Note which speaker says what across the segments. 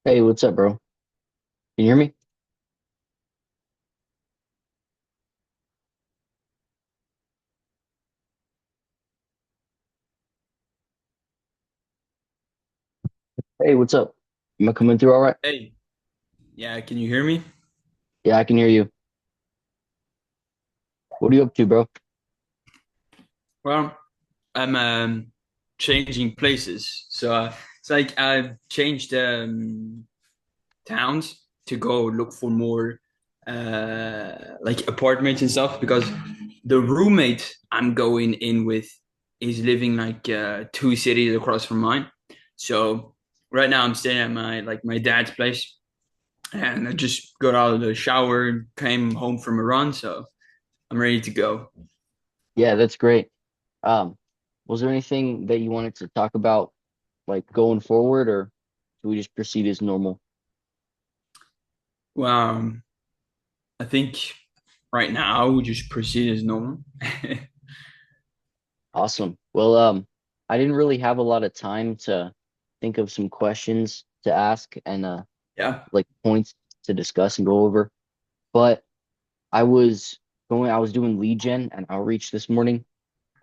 Speaker 1: Hey, what's up, bro? Can you hear me? Hey, what's up? Am I coming through all right?
Speaker 2: Hey, yeah, can you hear me?
Speaker 1: Yeah, I can hear you. What are you up to, bro?
Speaker 2: Well, I'm changing places. So it's like I've changed towns to go look for more like apartments and stuff because the roommate I'm going in with is living like two cities across from mine. So right now I'm staying at my dad's place and I just got out of the shower and came home from a run, so I'm ready to go.
Speaker 1: Yeah, that's great. Um, was there anything that you wanted to talk about, like going forward, or should we just proceed as normal?
Speaker 2: Well, I think right now we just proceed as normal.
Speaker 1: Awesome. Well, I didn't really have a lot of time to think of some questions to ask and
Speaker 2: Yeah.
Speaker 1: like points to discuss and go over, but I was I was doing lead gen and outreach this morning.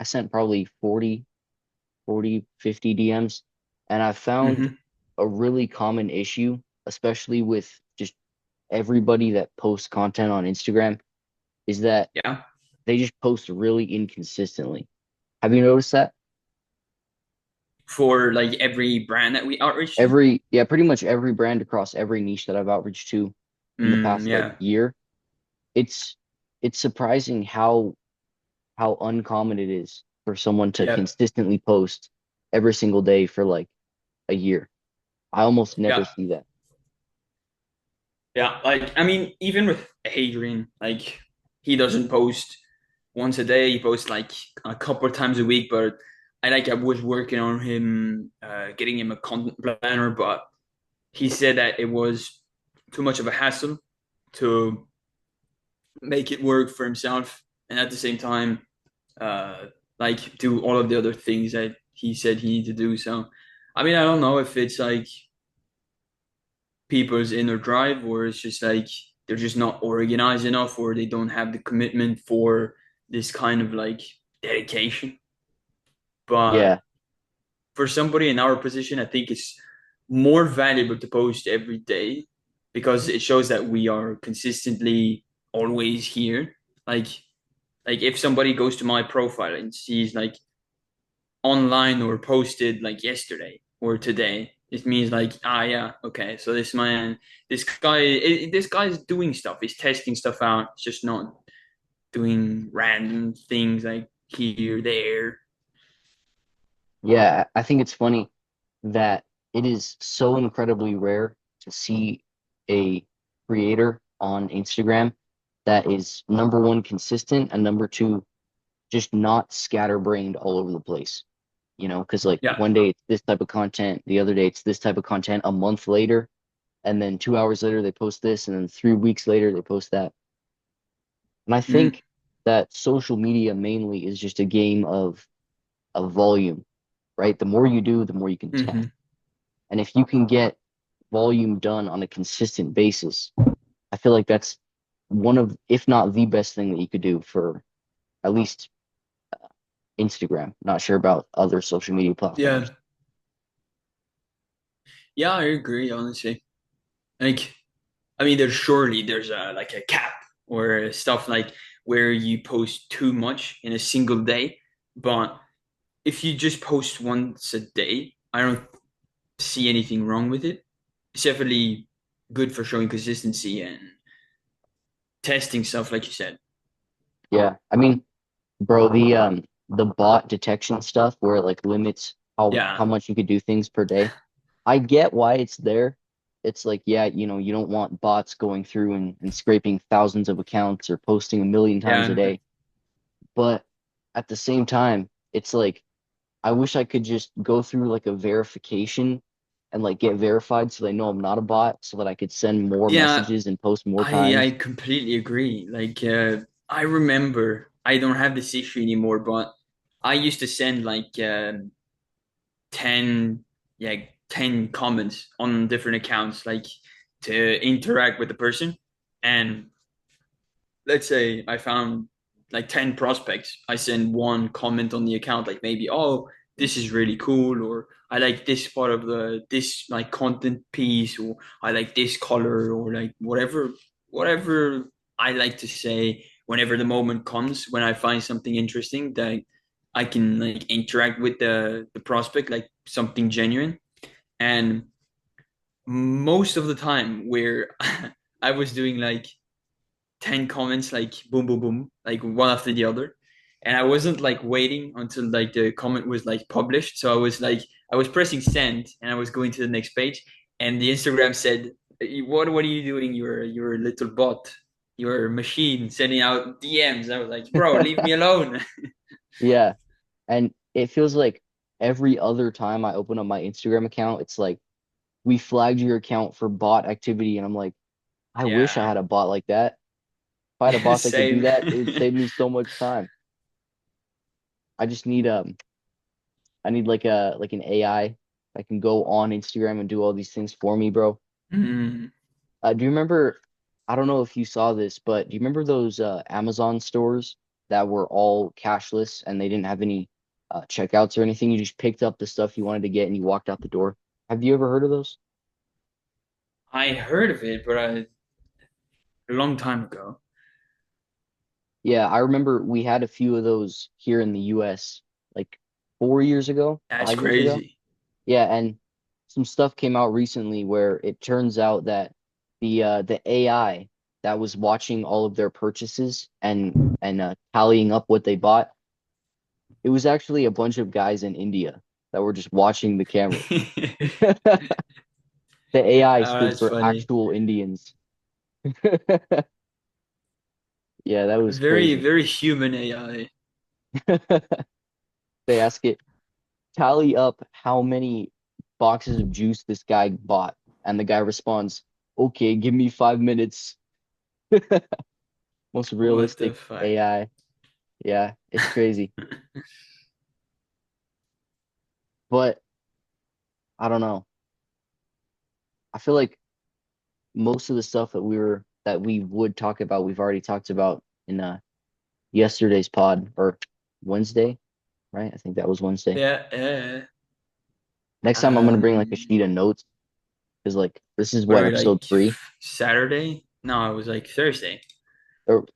Speaker 1: I sent probably 50 DMs. And I found
Speaker 2: Hmm.
Speaker 1: a really common issue, especially with just everybody that posts content on Instagram, is that
Speaker 2: Yeah.
Speaker 1: they just post really inconsistently. Have you noticed that?
Speaker 2: For like every brand that we outreach to.
Speaker 1: Yeah, pretty much every brand across every niche that I've outreached to in the past like
Speaker 2: Yeah.
Speaker 1: year, it's it's surprising how uncommon it is for someone to
Speaker 2: Yeah.
Speaker 1: consistently post every single day for like a year. I almost never
Speaker 2: Yeah.
Speaker 1: see that.
Speaker 2: Yeah. Like, I mean, even with Adrian, like, he doesn't post once a day. He posts like a couple of times a week. But I was working on him, getting him a content planner, but he said that it was too much of a hassle to make it work for himself, and at the same time, uh, like do all of the other things that he said he needed to do. So, I mean, I don't know if it's like people's inner drive or it's just like they're just not organized enough or they don't have the commitment for this kind of like dedication. But
Speaker 1: Yeah,
Speaker 2: for somebody in our position, I think it's more valuable to post every day because it shows that we are consistently always here. Like like if somebody goes to my profile and sees like online or posted like yesterday or today, it means like, ah, yeah, okay, so this guy is doing stuff, he's testing stuff out, it's just not doing random things like here there.
Speaker 1: yeah. I think it's funny that it is so incredibly rare to see a creator on Instagram that is number one, consistent, and number two, just not scatterbrained all over the place. You know, because like
Speaker 2: Yeah.
Speaker 1: one day it's this type of content, the other day it's this type of content, a month later, and then 2 hours later they post this, and then 3 weeks later they post that. And I
Speaker 2: Mm.
Speaker 1: think that social media mainly is just a game of volume, right? The more you do, the more you can test.
Speaker 2: Hmm.
Speaker 1: And if you can get volume done on a consistent basis, I feel like that's one of, if not the best thing that you could do for at least Instagram. Not sure about other social media
Speaker 2: Yeah.
Speaker 1: platforms.
Speaker 2: Yeah, I agree, honestly. Like, I mean, there's a like a cap or stuff like where you post too much in a single day, but if you just post once a day, I don't see anything wrong with it. It's definitely good for showing consistency and testing stuff, like you said.
Speaker 1: Yeah. I mean, bro, the bot detection stuff where it like limits how
Speaker 2: Yeah,
Speaker 1: much you could do things per day. I get why it's there. It's like, yeah, you don't want bots going through and scraping thousands of accounts or posting a million times a
Speaker 2: yeah,
Speaker 1: day. But at the same time, it's like I wish I could just go through like a verification and like get verified so they know I'm not a bot so that I could send more
Speaker 2: yeah.
Speaker 1: messages and post more
Speaker 2: I
Speaker 1: times.
Speaker 2: completely agree. Like, I remember I don't have this issue anymore, but I used to send like 10. yeah, 10 comments on different accounts, like to interact with the person. And let's say I found like 10 prospects. I send one comment on the account, like maybe, oh, this is really cool, or I like this part of this like content piece, or I like this color, or like whatever I like to say whenever the moment comes when I find something interesting that I can like interact with the prospect, like something genuine. And most of the time where I was doing like 10 comments, like boom boom boom, like one after the other, and I wasn't like waiting until like the comment was like published. So I was pressing send and I was going to the next page, and the Instagram said, what are you doing? You're a little bot, you're a machine sending out DMs. I was like, bro, leave me alone.
Speaker 1: Yeah. And it feels like every other time I open up my Instagram account, it's like, we flagged your account for bot activity. And I'm like, I wish I
Speaker 2: Yeah.
Speaker 1: had a bot like that. If I had a bot that could do
Speaker 2: Same.
Speaker 1: that, it would save me so much time. I just need I need like an AI that can go on Instagram and do all these things for me, bro.
Speaker 2: Mm,
Speaker 1: Do you remember? I don't know if you saw this, but do you remember those Amazon stores that were all cashless and they didn't have any checkouts or anything? You just picked up the stuff you wanted to get and you walked out the door. Have you ever heard of those?
Speaker 2: I heard of it, but a long time ago.
Speaker 1: Yeah, I remember we had a few of those here in the US like 4 years ago,
Speaker 2: That's
Speaker 1: 5 years ago.
Speaker 2: crazy.
Speaker 1: Yeah, and some stuff came out recently where it turns out that the AI that was watching all of their purchases and tallying up what they bought, it was actually a bunch of guys in India that were just watching the cameras. The AI
Speaker 2: Oh,
Speaker 1: stood
Speaker 2: that's
Speaker 1: for
Speaker 2: funny.
Speaker 1: actual Indians. Yeah, that was
Speaker 2: Very,
Speaker 1: crazy.
Speaker 2: very human AI.
Speaker 1: They ask it, tally up how many boxes of juice this guy bought, and the guy responds, "Okay, give me 5 minutes." Most
Speaker 2: What the
Speaker 1: realistic
Speaker 2: fuck?
Speaker 1: AI. Yeah, it's crazy. But I don't know. I feel like most of the stuff that we would talk about, we've already talked about in yesterday's pod or Wednesday, right? I think that was Wednesday.
Speaker 2: Yeah, yeah.
Speaker 1: Next time I'm gonna bring like a sheet of notes because like this is what
Speaker 2: Where
Speaker 1: episode
Speaker 2: like
Speaker 1: three,
Speaker 2: Saturday? No, it was like Thursday,
Speaker 1: or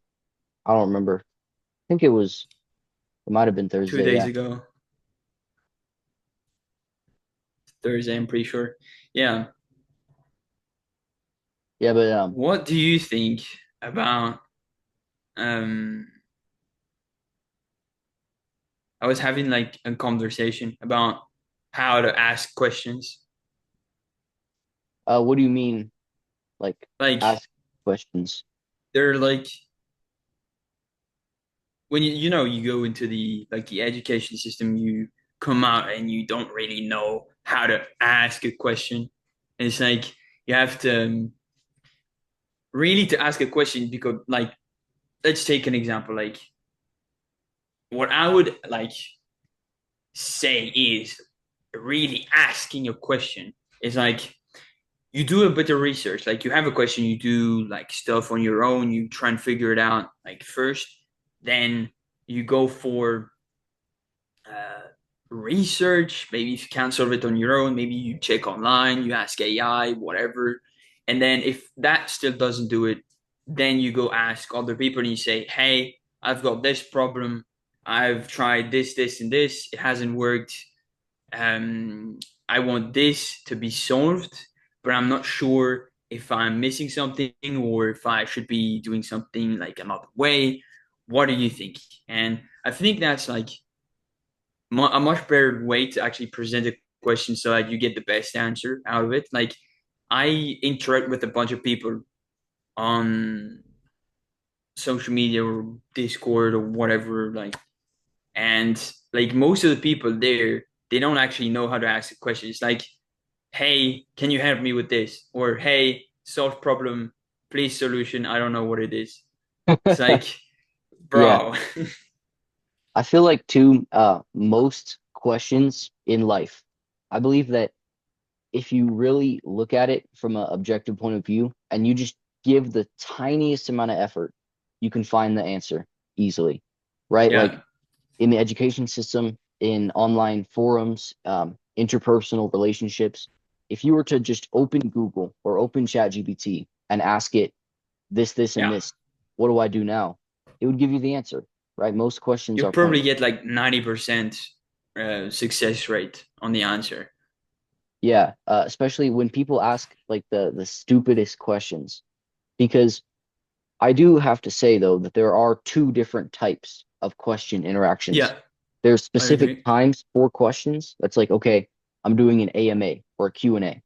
Speaker 1: I don't remember. I think it might have been
Speaker 2: two
Speaker 1: Thursday.
Speaker 2: days
Speaker 1: Yeah,
Speaker 2: ago. Thursday, I'm pretty sure. Yeah.
Speaker 1: yeah, but
Speaker 2: What do you think about um I was having like a conversation about how to ask questions.
Speaker 1: what do you mean like
Speaker 2: Like
Speaker 1: ask questions?
Speaker 2: they're like when you go into the like the education system, you come out and you don't really know how to ask a question. And it's like you have to really to ask a question because like let's take an example. Like what I would like say is really asking a question is like you do a bit of research. Like you have a question, you do like stuff on your own, you try and figure it out like first, then you go for uh, research. Maybe if you can't solve it on your own, maybe you check online, you ask AI, whatever. And then if that still doesn't do it, then you go ask other people and you say, hey, I've got this problem. I've tried this, and this. It hasn't worked. Um, I want this to be solved, but I'm not sure if I'm missing something or if I should be doing something like another way. What do you think? And I think that's like a much better way to actually present a question so that you get the best answer out of it. Like I interact with a bunch of people on social media or Discord or whatever, like, and like most of the people there, they don't actually know how to ask a question. It's like, hey, can you help me with this? Or hey, solve problem, please solution. I don't know what it is. It's like,
Speaker 1: Yeah,
Speaker 2: bro,
Speaker 1: I feel like too most questions in life, I believe that if you really look at it from an objective point of view and you just give the tiniest amount of effort, you can find the answer easily, right? Like
Speaker 2: Yeah,
Speaker 1: in the education system, in online forums, interpersonal relationships, if you were to just open Google or open ChatGPT and ask it this, and
Speaker 2: yeah.
Speaker 1: this, what do I do now? It would give you the answer, right? Most questions
Speaker 2: You'll
Speaker 1: are
Speaker 2: probably
Speaker 1: pointless.
Speaker 2: get like 90% success rate on the answer.
Speaker 1: Yeah, especially when people ask like the stupidest questions. Because I do have to say though that there are two different types of question interactions.
Speaker 2: Yeah,
Speaker 1: There's
Speaker 2: I
Speaker 1: specific
Speaker 2: agree.
Speaker 1: times for questions. That's like, okay, I'm doing an AMA or a Q&A,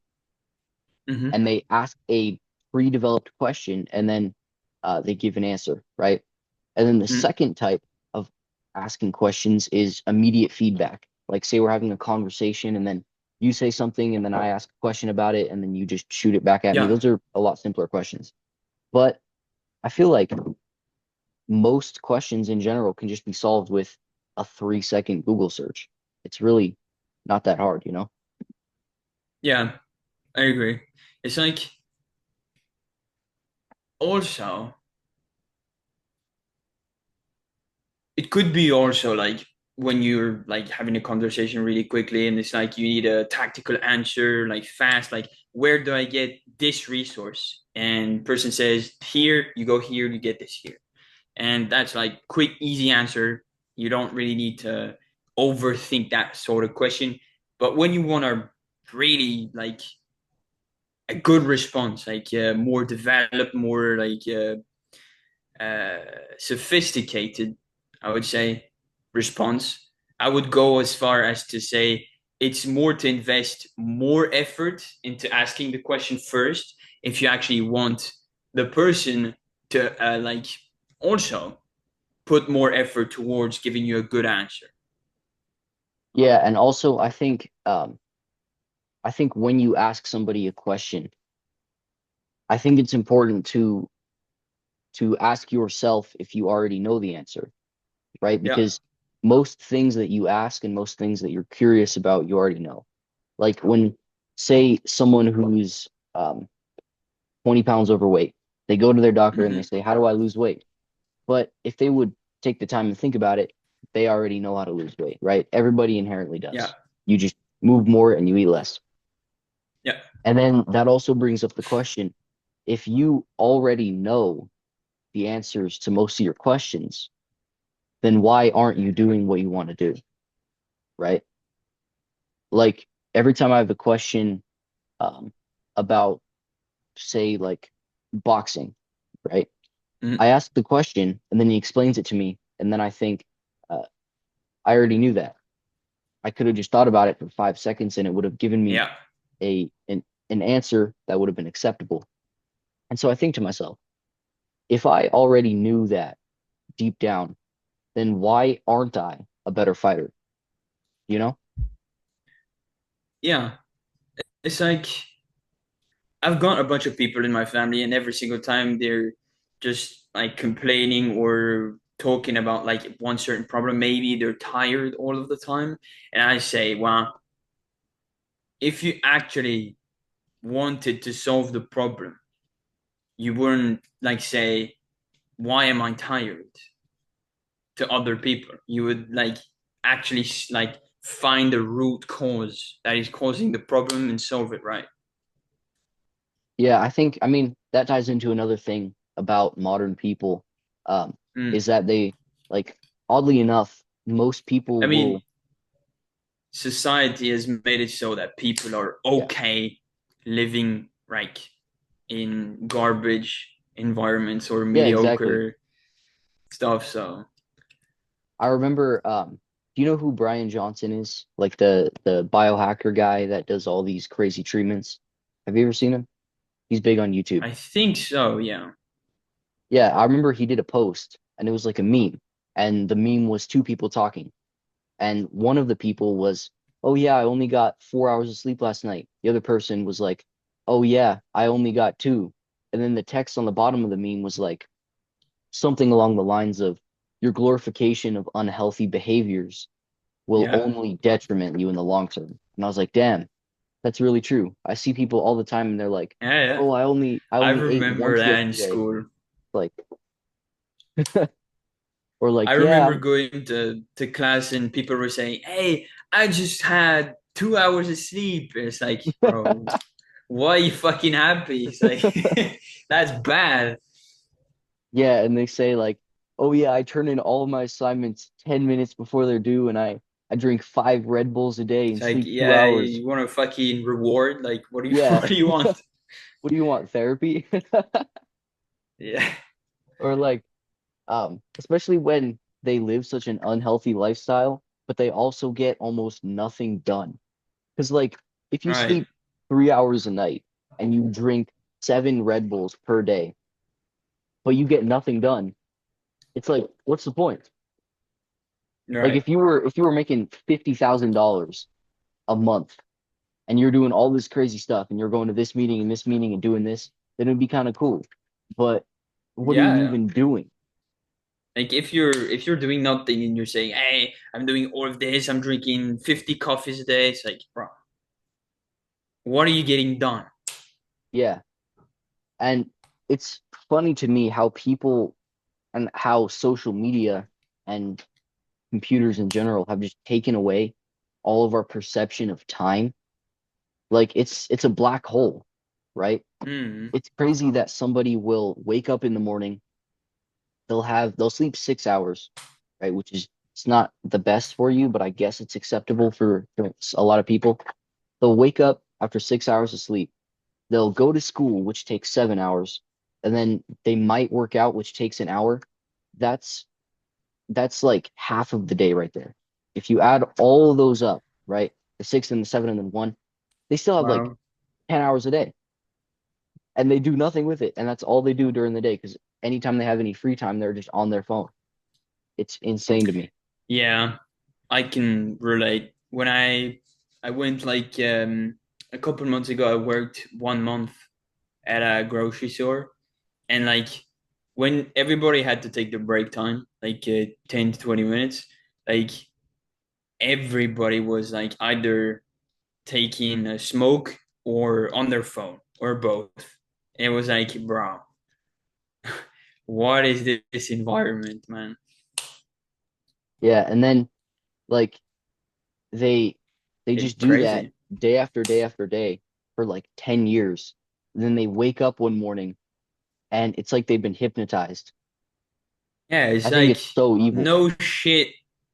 Speaker 2: Hmm.
Speaker 1: and they ask a pre-developed question and then they give an answer, right? And then the
Speaker 2: Mm.
Speaker 1: second type of asking questions is immediate feedback. Like, say we're having a conversation and then you say something and then I ask a question about it and then you just shoot it back at me.
Speaker 2: Yeah,
Speaker 1: Those are a lot simpler questions. But I feel like most questions in general can just be solved with a 3-second Google search. It's really not that hard, you know?
Speaker 2: yeah, I agree. It's like also it could be also like when you're like having a conversation really quickly and it's like you need a tactical answer like fast, like where do I get this resource? And person says here, you go here, you get this here. And that's like quick, easy answer. You don't really need to overthink that sort of question. But when you want to really like a good response, like more developed, more like sophisticated, I would say, response. I would go as far as to say it's more to invest more effort into asking the question first if you actually want the person to like also put more effort towards giving you a good answer.
Speaker 1: Yeah, and also I think when you ask somebody a question, I think it's important to ask yourself if you already know the answer, right?
Speaker 2: Yeah.
Speaker 1: Because most things that you ask and most things that you're curious about, you already know. Like when, say, someone who's 20 pounds overweight, they go to their doctor and they
Speaker 2: Hmm.
Speaker 1: say, how do I lose weight? But if they would take the time and think about it, they already know how to lose weight, right? Everybody inherently
Speaker 2: Yeah.
Speaker 1: does. You just move more and you eat less.
Speaker 2: Yeah.
Speaker 1: And then that also brings up the question, if you already know the answers to most of your questions, then why aren't you doing what you want to do, right? Like every time I have a question um, about, say, like boxing, right? I
Speaker 2: Hmm.
Speaker 1: ask the question and then he explains it to me, and then I think, uh, I already knew that. I could have just thought about it for 5 seconds and it would have given me
Speaker 2: Yeah.
Speaker 1: a an answer that would have been acceptable. And so I think to myself, if I already knew that deep down, then why aren't I a better fighter? You know?
Speaker 2: Yeah. It's like I've got a bunch of people in my family, and every single time they're just like complaining or talking about like one certain problem. Maybe they're tired all of the time. And I say, well, if you actually wanted to solve the problem, you wouldn't like say, why am I tired to other people? You would like actually like find the root cause that is causing the problem and solve it, right?
Speaker 1: Yeah, I mean, that ties into another thing about modern people, is
Speaker 2: Mm.
Speaker 1: that they, like, oddly enough, most
Speaker 2: I
Speaker 1: people
Speaker 2: mean,
Speaker 1: will,
Speaker 2: society has made it so that people are
Speaker 1: yeah,
Speaker 2: okay living like in garbage environments or
Speaker 1: yeah, exactly.
Speaker 2: mediocre stuff. So
Speaker 1: I remember, do you know who Brian Johnson is? Like the biohacker guy that does all these crazy treatments. Have you ever seen him? He's big on YouTube.
Speaker 2: I think so. Yeah.
Speaker 1: Yeah, I remember he did a post and it was like a meme, and the meme was two people talking. And one of the people was, oh yeah, I only got 4 hours of sleep last night. The other person was like, oh yeah, I only got two. And then the text on the bottom of the meme was like something along the lines of, your glorification of unhealthy behaviors will
Speaker 2: Yeah.
Speaker 1: only detriment you in the long term. And I was like, damn, That's really true. I see people all the time and they're like,
Speaker 2: Yeah, yeah.
Speaker 1: "Oh, I
Speaker 2: I
Speaker 1: only ate
Speaker 2: remember
Speaker 1: once
Speaker 2: that in
Speaker 1: yesterday."
Speaker 2: school.
Speaker 1: Like or
Speaker 2: I
Speaker 1: like, "Yeah,
Speaker 2: remember going to class and people were saying, "Hey, I just had 2 hours of sleep." It's like, bro, why are you fucking happy? It's like that's bad.
Speaker 1: yeah," and they say like, "Oh yeah, I turn in all of my assignments 10 minutes before they're due and I drink 5 Red Bulls a day
Speaker 2: It's
Speaker 1: and
Speaker 2: like,
Speaker 1: sleep 2
Speaker 2: yeah,
Speaker 1: hours."
Speaker 2: you want a fucking reward? Like, what do you
Speaker 1: Yeah.
Speaker 2: what do you want?
Speaker 1: What do you want, therapy?
Speaker 2: Yeah.
Speaker 1: Or like especially when they live such an unhealthy lifestyle, but they also get almost nothing done. Because like if you
Speaker 2: Right.
Speaker 1: sleep 3 hours a night and you drink 7 Red Bulls per day, but you get nothing done, it's like, what's the point? Like
Speaker 2: Right.
Speaker 1: if you were making $50,000 a month and you're doing all this crazy stuff and you're going to this meeting and doing this, then it'd be kind of cool. But what are
Speaker 2: Yeah,
Speaker 1: you
Speaker 2: yeah.
Speaker 1: even doing?
Speaker 2: Like if you're doing nothing and you're saying, "Hey, I'm doing all of this. I'm drinking 50 coffees a day." It's like, bro, what are you getting done?
Speaker 1: Yeah. And it's funny to me how people and how social media and computers in general have just taken away all of our perception of time. Like it's a black hole, right?
Speaker 2: Hmm.
Speaker 1: It's crazy that somebody will wake up in the morning, they'll sleep 6 hours, right? Which is it's not the best for you, but I guess it's acceptable for a lot of people. They'll wake up after 6 hours of sleep. They'll go to school, which takes 7 hours, and then they might work out, which takes an hour. That's that's like half of the day right there. If you add all of those up, right? The six and the seven and then one, they still have like
Speaker 2: Wow.
Speaker 1: 10 hours a day and they do nothing with it. And that's all they do during the day because anytime they have any free time, they're just on their phone. It's insane to me.
Speaker 2: Yeah, I can relate. When I went like a couple months ago, I worked 1 month at a grocery store, and like when everybody had to take the break time, like 10 to 20 minutes, like everybody was like either taking a smoke or on their phone or both. It was like, bro, what is this environment, man?
Speaker 1: Yeah. And then like they they
Speaker 2: It's
Speaker 1: just do that
Speaker 2: crazy.
Speaker 1: day after day after day for like 10 years. And then they wake up one morning and it's like they've been hypnotized.
Speaker 2: Yeah, it's
Speaker 1: I think
Speaker 2: like
Speaker 1: it's so evil.
Speaker 2: no shit,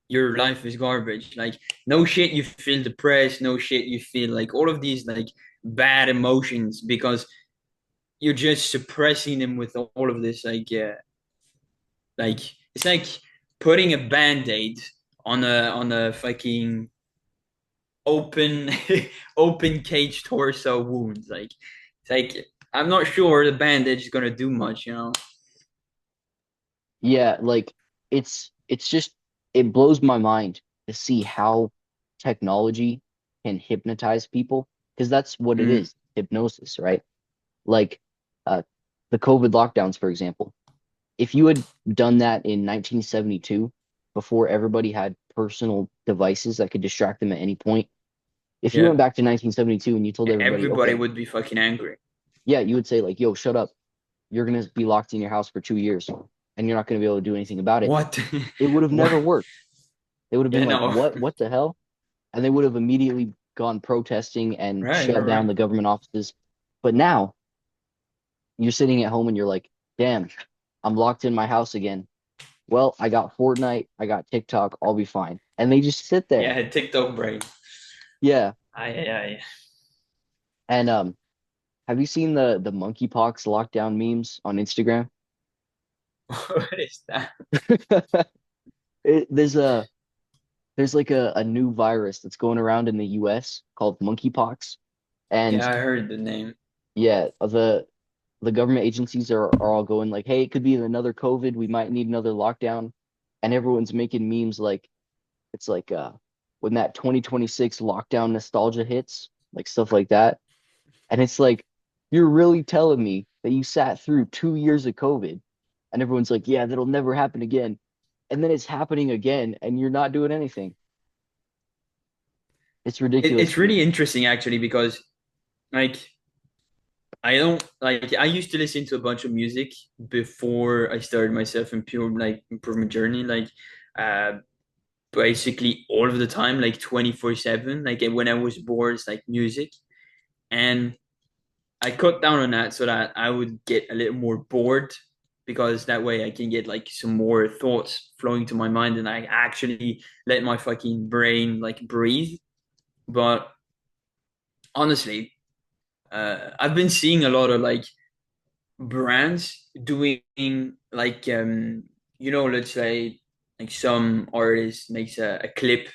Speaker 2: your life is garbage. Like no shit, you feel depressed. No shit, you feel like all of these like bad emotions because you're just suppressing them with all of this. Like it's like putting a band-aid on a fucking open open cage torso wound. Like it's like I'm not sure the bandage is gonna do much, you know?
Speaker 1: Yeah, like it's just it blows my mind to see how technology can hypnotize people because that's what it
Speaker 2: Mm,
Speaker 1: is, hypnosis, right? Like uh the COVID lockdowns, for example. If you had done that in 1972 before everybody had personal devices that could distract them at any point, if you
Speaker 2: yeah.
Speaker 1: went back to 1972 and you told everybody,
Speaker 2: Everybody
Speaker 1: okay,
Speaker 2: would be fucking angry.
Speaker 1: yeah, you would say like, yo, shut up. You're gonna be locked in your house for 2 years and you're not gonna be able to do anything about it.
Speaker 2: What?
Speaker 1: It would have
Speaker 2: What?
Speaker 1: never worked. They would have
Speaker 2: Yeah,
Speaker 1: been like,
Speaker 2: no.
Speaker 1: what the hell? And they would have immediately gone protesting and
Speaker 2: Right,
Speaker 1: shut
Speaker 2: right,
Speaker 1: down the government offices. But now you're sitting at home and you're like, damn, I'm locked in my house again. Well, I got Fortnite, I got TikTok, I'll be fine. And they just sit there.
Speaker 2: yeah, TikTok brain.
Speaker 1: Yeah.
Speaker 2: Aye.
Speaker 1: And have you seen the monkeypox lockdown memes on Instagram?
Speaker 2: What is that?
Speaker 1: There's there's like a new virus that's going around in the US called monkeypox.
Speaker 2: Yeah,
Speaker 1: And
Speaker 2: I heard the name.
Speaker 1: yeah, the government agencies are all going like, hey, it could be another COVID. We might need another lockdown. And everyone's making memes like it's like when that 2026 lockdown nostalgia hits, like stuff like that. And it's like, you're really telling me that you sat through 2 years of COVID and everyone's like, yeah, that'll never happen again. And then it's happening again and you're not doing anything. It's ridiculous
Speaker 2: It's
Speaker 1: to me.
Speaker 2: really interesting actually because like I don't like I used to listen to a bunch of music before I started my self-improvement like improvement journey uh basically all of the time like 24/7 like when I was bored it's like music and I cut down on that so that I would get a little more bored because that way I can get like some more thoughts flowing to my mind and I actually let my fucking brain like breathe. But honestly, I've been seeing a lot of like brands doing like let's say like some artist makes a clip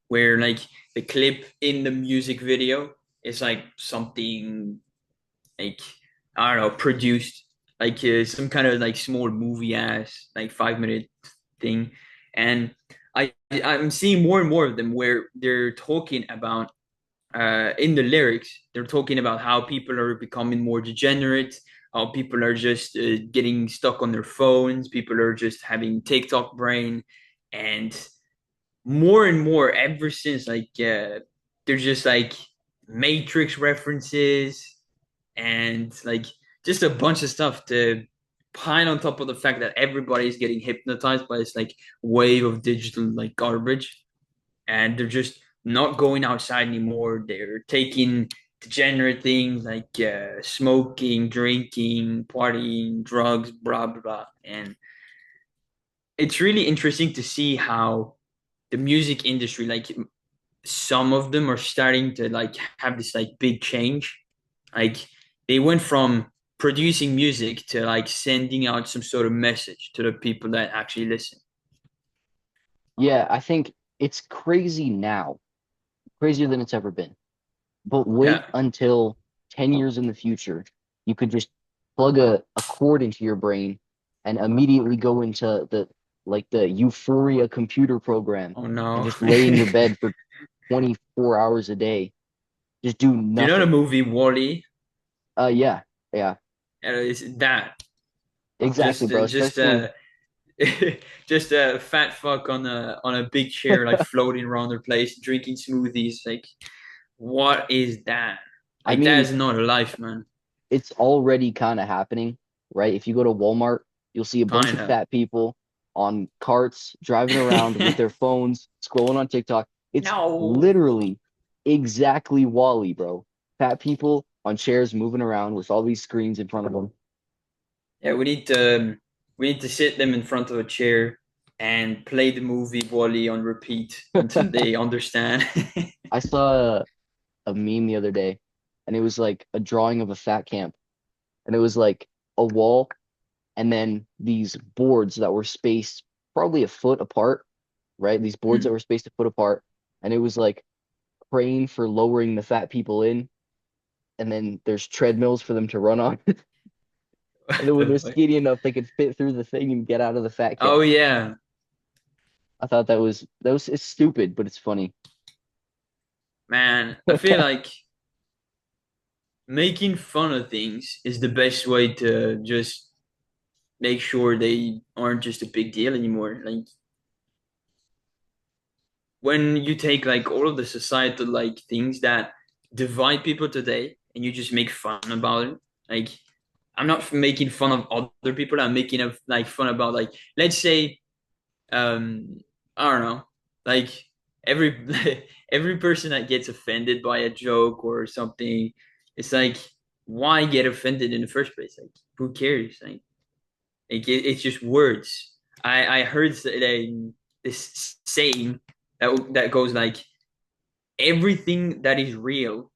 Speaker 2: where like the clip in the music video is like something like I don't know, produced like some kind of like small movie ass like 5 minute thing, and I'm seeing more and more of them where they're talking about in the lyrics they're talking about how people are becoming more degenerate, how people are just getting stuck on their phones, people are just having TikTok brain, and more and more ever since there's just like Matrix references and like just a bunch of stuff to pile on top of the fact that everybody's getting hypnotized by this like wave of digital like garbage and they're just not going outside anymore. They're taking degenerate things like smoking, drinking, partying, drugs, blah blah blah. And it's really interesting to see how the music industry, like some of them are starting to like have this like big change. Like they went from producing music to like sending out some sort of message to the people that actually listen.
Speaker 1: Yeah, I think it's crazy now, crazier than it's ever been. But wait
Speaker 2: Yeah.
Speaker 1: until 10 years in the future. You could just plug a cord into your brain and immediately go into the Euphoria computer program
Speaker 2: Oh
Speaker 1: and
Speaker 2: no.
Speaker 1: just lay in your bed for 24 hours a day. Just do
Speaker 2: Do you know the
Speaker 1: nothing.
Speaker 2: movie Wally?
Speaker 1: Yeah, yeah,
Speaker 2: It's that
Speaker 1: exactly,
Speaker 2: just
Speaker 1: bro.
Speaker 2: just
Speaker 1: Especially,
Speaker 2: just a fat fuck on a big chair like floating around their place drinking smoothies. Like what is that?
Speaker 1: I
Speaker 2: Like that
Speaker 1: mean,
Speaker 2: is not a life, man.
Speaker 1: it's already kind of happening, right? If you go to Walmart, you'll see a bunch of
Speaker 2: Kinda.
Speaker 1: fat people on carts driving around with their phones, scrolling on TikTok. It's
Speaker 2: No.
Speaker 1: literally exactly Wally, bro. Fat people on chairs moving around with all these screens in front of them.
Speaker 2: Yeah, we need to sit them in front of a chair and play the movie Wally on repeat until they understand.
Speaker 1: I saw a meme the other day, and it was like a drawing of a fat camp, and it was like a wall, and then these boards that were spaced probably a foot apart, right? These boards that
Speaker 2: Hmm.
Speaker 1: were spaced a foot apart, and it was like praying for lowering the fat people in, and then there's treadmills for them to run on. And
Speaker 2: What
Speaker 1: then when
Speaker 2: the
Speaker 1: they're
Speaker 2: fuck?
Speaker 1: skinny enough, they could fit through the thing and get out of the fat
Speaker 2: Oh
Speaker 1: camp.
Speaker 2: yeah,
Speaker 1: I thought that was it's stupid, but it's funny.
Speaker 2: man. I feel like making fun of things is the best way to just make sure they aren't just a big deal anymore. Like when you take like all of the societal like things that divide people today and you just make fun about it. Like I'm not making fun of other people. I'm making like fun about like let's say um I don't know like every every person that gets offended by a joke or something. It's like why get offended in the first place? Like who cares? It's just words. I heard this saying that goes like everything that is real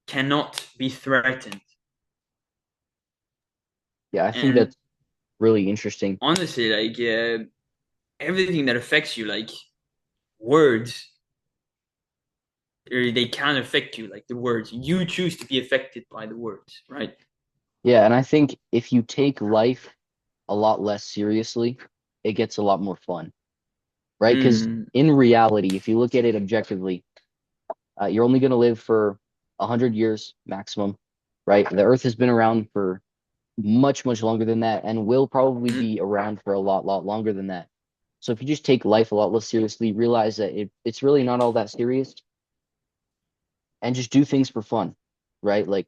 Speaker 2: cannot be threatened.
Speaker 1: Yeah, I think
Speaker 2: And
Speaker 1: that's really interesting.
Speaker 2: honestly, everything that affects you, like words, or they can affect you, like the words. You choose to be affected by the words, right?
Speaker 1: Yeah, and I think if you take life a lot less seriously, it gets a lot more fun, right? Because
Speaker 2: Mm,
Speaker 1: in reality, if you look at it objectively, you're only going to live for 100 years maximum, right? The Earth has been around for much, much longer than that and will probably
Speaker 2: mm.
Speaker 1: be around for a lot longer than that. So if you just take life a lot less seriously, realize that it's really not all that serious, and just do things for fun, right? Like,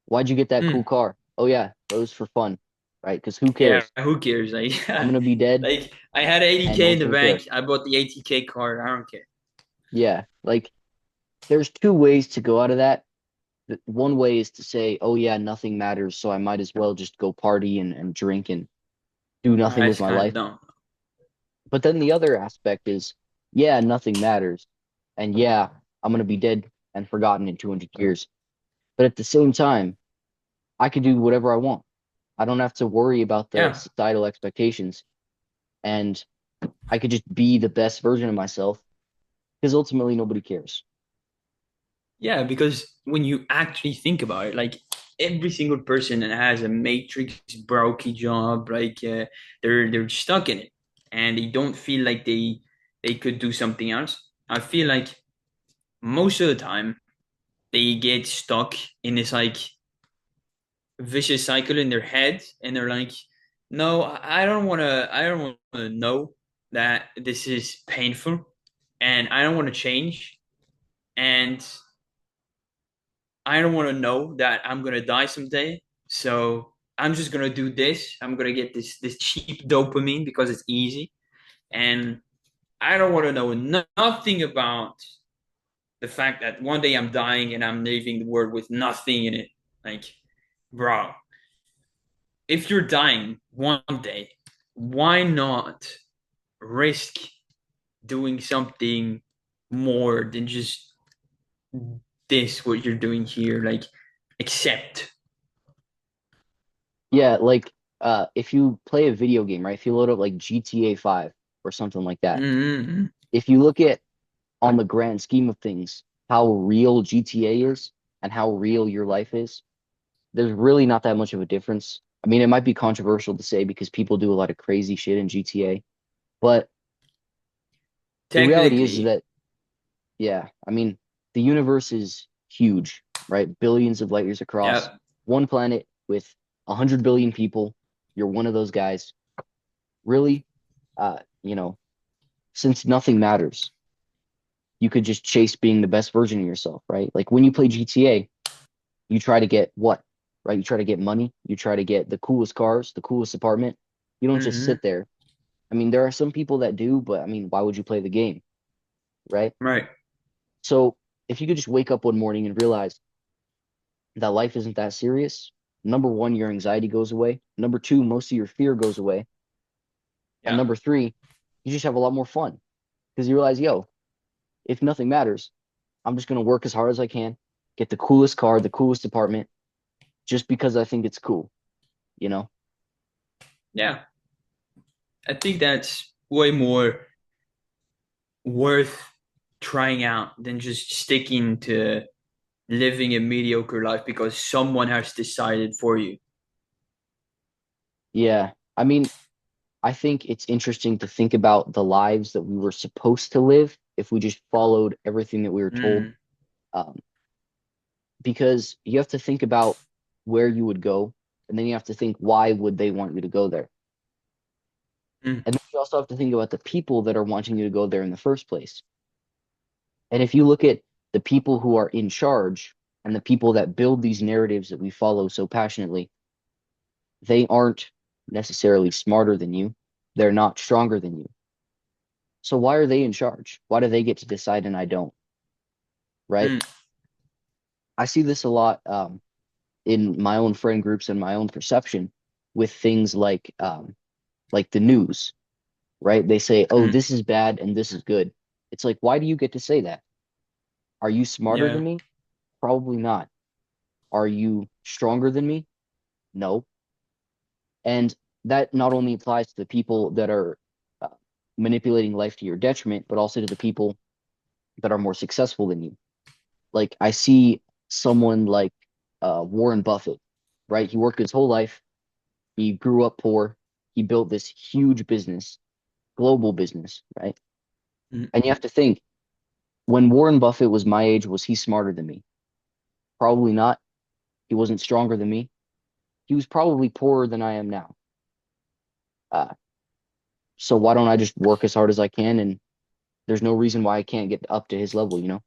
Speaker 1: why'd you get that cool
Speaker 2: Mm.
Speaker 1: car? Oh yeah, it was for fun, right? Because who
Speaker 2: Yeah,
Speaker 1: cares?
Speaker 2: who cares? Like,
Speaker 1: I'm gonna be dead,
Speaker 2: like I had
Speaker 1: and no
Speaker 2: 80K in
Speaker 1: one's
Speaker 2: the
Speaker 1: gonna care.
Speaker 2: bank. I bought the 80K card. I don't care.
Speaker 1: Yeah, like there's two ways to go out of that. One way is to say, oh yeah, nothing matters, so I might as well just go party and drink and do nothing with
Speaker 2: That's
Speaker 1: my
Speaker 2: kind of
Speaker 1: life.
Speaker 2: dumb.
Speaker 1: But then the other aspect is, yeah, nothing matters. And yeah, I'm gonna be dead and forgotten in 200 years. But at the same time, I can do whatever I want. I don't have to worry about the
Speaker 2: Yeah.
Speaker 1: societal expectations, and I could just be the best version of myself because ultimately nobody cares.
Speaker 2: Yeah, because when you actually think about it, like every single person that has a matrix brokey job, like they're stuck in it and they don't feel like they could do something else. I feel like most of the time they get stuck in this like vicious cycle in their head and they're like, no, I don't want to know that this is painful and I don't want to change and I don't want to know that I'm gonna die someday. So I'm just gonna do this. I'm gonna get this cheap dopamine because it's easy, and I don't want to know nothing about the fact that one day I'm dying and I'm leaving the world with nothing in it. Like, bro, if you're dying one day, why not risk doing something more than just this? What you're doing here, like, accept.
Speaker 1: Yeah, like if you play a video game, right? If you load up like GTA 5 or something like that,
Speaker 2: Mm-hmm.
Speaker 1: if you look at on the grand scheme of things, how real GTA is and how real your life is, there's really not that much of a difference. I mean, it might be controversial to say because people do a lot of crazy shit in GTA, but the reality is
Speaker 2: Technically,
Speaker 1: that, yeah, I mean, the universe is huge, right? Billions of light years across,
Speaker 2: yeah.
Speaker 1: one planet with 100 billion people. You're one of those guys. Really, you know, since nothing matters, you could just chase being the best version of yourself, right? Like when you play GTA, you try to get what, right? You try to get money, you try to get the coolest cars, the coolest apartment. You don't just
Speaker 2: Hmm.
Speaker 1: sit there. I mean, there are some people that do, but I mean, why would you play the game, right?
Speaker 2: Right.
Speaker 1: So if you could just wake up one morning and realize that life isn't that serious, number one, your anxiety goes away. Number two, most of your fear goes away. And
Speaker 2: Yeah.
Speaker 1: number three, you just have a lot more fun because you realize, yo, if nothing matters, I'm just going to work as hard as I can, get the coolest car, the coolest apartment, just because I think it's cool, you know?
Speaker 2: Yeah. I think that's way more worth trying out than just sticking to living a mediocre life because someone has decided for you.
Speaker 1: Yeah. I mean, I think it's interesting to think about the lives that we were supposed to live if we just followed everything that we were told.
Speaker 2: Mm,
Speaker 1: Um, because you have to think about where you would go, and then you have to think why would they want you to go there?
Speaker 2: mm,
Speaker 1: And then you also have to think about the people that are wanting you to go there in the first place. And if you look at the people who are in charge and the people that build these narratives that we follow so passionately, they aren't necessarily smarter than you. They're not stronger than you. So why are they in charge? Why do they get to decide and I don't? Right?
Speaker 2: mm,
Speaker 1: I see this a lot in my own friend groups and my own perception with things like the news, right? They say, "Oh,
Speaker 2: mm.
Speaker 1: this is bad and this is good." It's like, why do you get to say that? Are you smarter than
Speaker 2: Yeah.
Speaker 1: me? Probably not. Are you stronger than me? No. And that not only applies to the people that are uh, manipulating life to your detriment, but also to the people that are more successful than you. Like I see someone like Warren Buffett, right? He worked his whole life. He grew up poor. He built this huge business, global business, right?
Speaker 2: Mm.
Speaker 1: And you have to think, when Warren Buffett was my age, was he smarter than me? Probably not. He wasn't stronger than me. He was probably poorer than I am now. Uh, so why don't I just work as hard as I can? And there's no reason why I can't get up to his level, you know?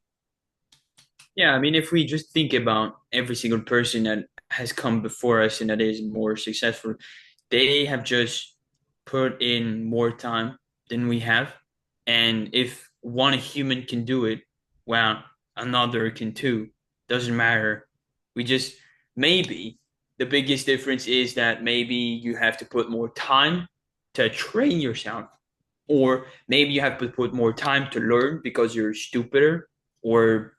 Speaker 2: Yeah, I mean, if we just think about every single person that has come before us and that is more successful, they have just put in more time than we have. And if one human can do it, well, another can too. Doesn't matter. We just, maybe the biggest difference is that maybe you have to put more time to train yourself, or maybe you have to put more time to learn because you're stupider, or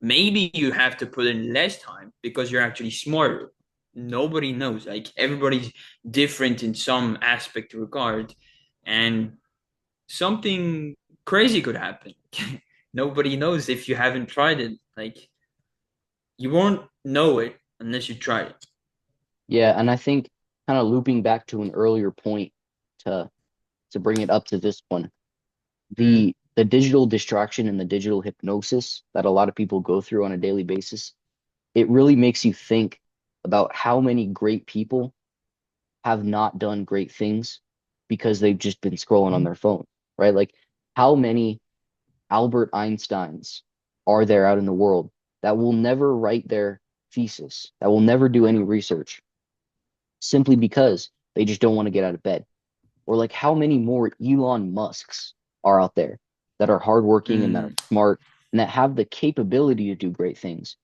Speaker 2: maybe you have to put in less time because you're actually smarter. Nobody knows. Like everybody's different in some aspect regard, and something crazy could happen. Nobody knows if you haven't tried it. Like you won't know it unless you try it.
Speaker 1: Yeah, and I think kind of looping back to an earlier point to bring it up to this one,
Speaker 2: Mm,
Speaker 1: the digital distraction and the digital hypnosis that a lot of people go through on a daily basis, it really makes you think about how many great people have not done great things because they've just been scrolling on their phone, right? Like how many Albert Einsteins are there out in the world that will never write their thesis, that will never do any research simply because they just don't want to get out of bed? Or like how many more Elon Musks are out there that are hardworking and that are
Speaker 2: mm.
Speaker 1: smart and that have the capability to do great things,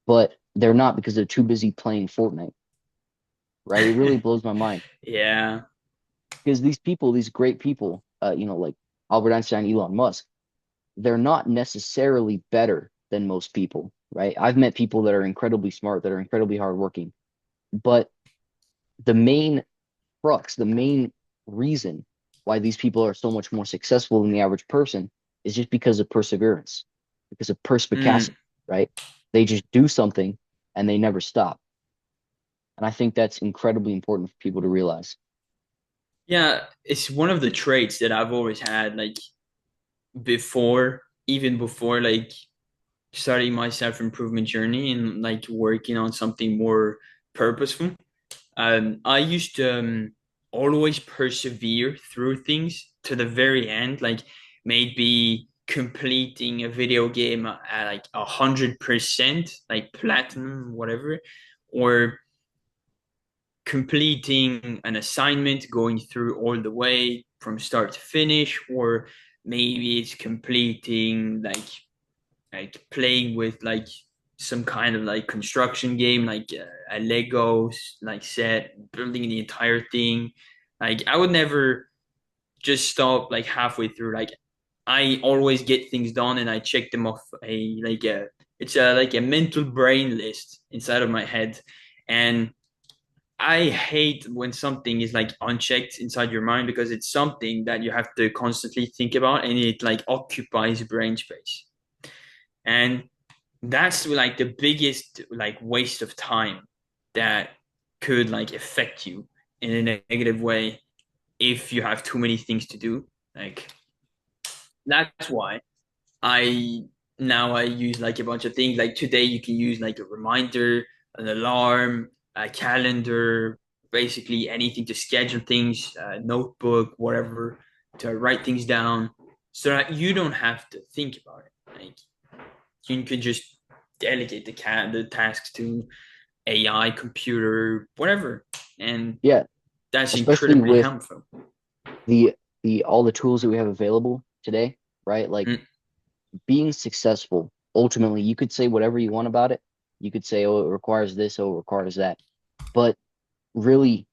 Speaker 1: but they're not because they're too busy playing Fortnite, right? It really blows my mind
Speaker 2: Yeah.
Speaker 1: because these people, these great people, like Albert Einstein, Elon Musk, they're not necessarily better than most people, right? I've met people that are incredibly smart, that are incredibly hardworking, but the main crux, the main reason why these people are so much more successful than the average person is just because of perseverance, because of
Speaker 2: Mm.
Speaker 1: perspicacity, right? They just do something and they never stop. And I think that's incredibly important for people to realize.
Speaker 2: Yeah, it's one of the traits that I've always had, like before, even before like starting my self-improvement journey and like working on something more purposeful. I used to always persevere through things to the very end, like maybe completing a video game at like 100%, like platinum, whatever, or completing an assignment, going through all the way from start to finish, or maybe it's completing like playing with like some kind of like construction game, like a Lego like set, building the entire thing. Like I would never just stop like halfway through. Like I always get things done and I check them off a like a it's a like a mental brain list inside of my head. And I hate when something is like unchecked inside your mind because it's something that you have to constantly think about and it like occupies brain space. And that's like the biggest like waste of time that could like affect you in a negative way if you have too many things to do. Like that's why I now I use like a bunch of things. Like today you can use like a reminder, an alarm, a calendar, basically anything to schedule things, a notebook, whatever, to write things down so that you don't have to think about it. Like you could just delegate the tasks to AI, computer, whatever, and
Speaker 1: Yeah,
Speaker 2: that's
Speaker 1: especially
Speaker 2: incredibly
Speaker 1: with
Speaker 2: helpful.
Speaker 1: the all the tools that we have available today, right? Like
Speaker 2: Mm,
Speaker 1: being successful, ultimately, you could say whatever you want about it. You could say, oh, it requires this, oh, it requires that. But really,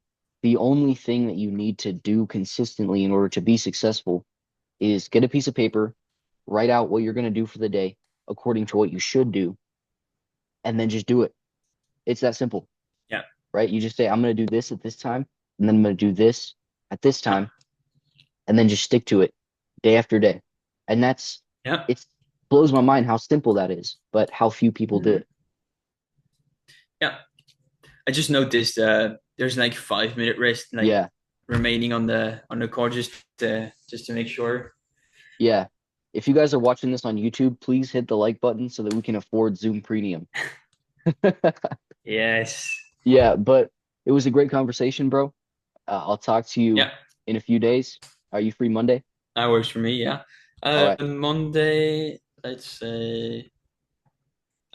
Speaker 1: the only thing that you need to do consistently in order to be successful is get a piece of paper, write out what you're going to do for the day according to what you should do, and then just do it. It's that simple,
Speaker 2: yeah,
Speaker 1: right? You just say, I'm going to do this at this time, and then I'm going to do this at this
Speaker 2: yeah,
Speaker 1: time, and then just stick to it day after day. And
Speaker 2: yeah.
Speaker 1: it blows my mind how simple that is, but how few people do
Speaker 2: Mm,
Speaker 1: it.
Speaker 2: yeah. I just noticed there's like 5 minute rest like
Speaker 1: Yeah,
Speaker 2: remaining on the call just to make sure.
Speaker 1: yeah. If you guys are watching this on YouTube, please hit the like button so that we can afford Zoom Premium.
Speaker 2: Yes.
Speaker 1: Yeah, but it was a great conversation, bro. I'll talk to you
Speaker 2: Yeah,
Speaker 1: in a few days. Are you free Monday?
Speaker 2: that works for me. Yeah.
Speaker 1: All right.
Speaker 2: Monday, let's say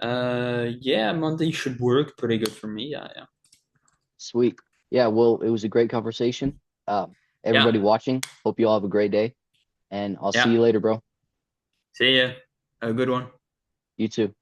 Speaker 2: Yeah, Monday should work pretty good for me. Yeah, yeah.
Speaker 1: Sweet. Yeah, well, it was a great conversation.
Speaker 2: Yeah,
Speaker 1: Everybody watching, hope you all have a great day, and I'll see
Speaker 2: yeah.
Speaker 1: you later, bro.
Speaker 2: See ya. Have a good one.
Speaker 1: You too.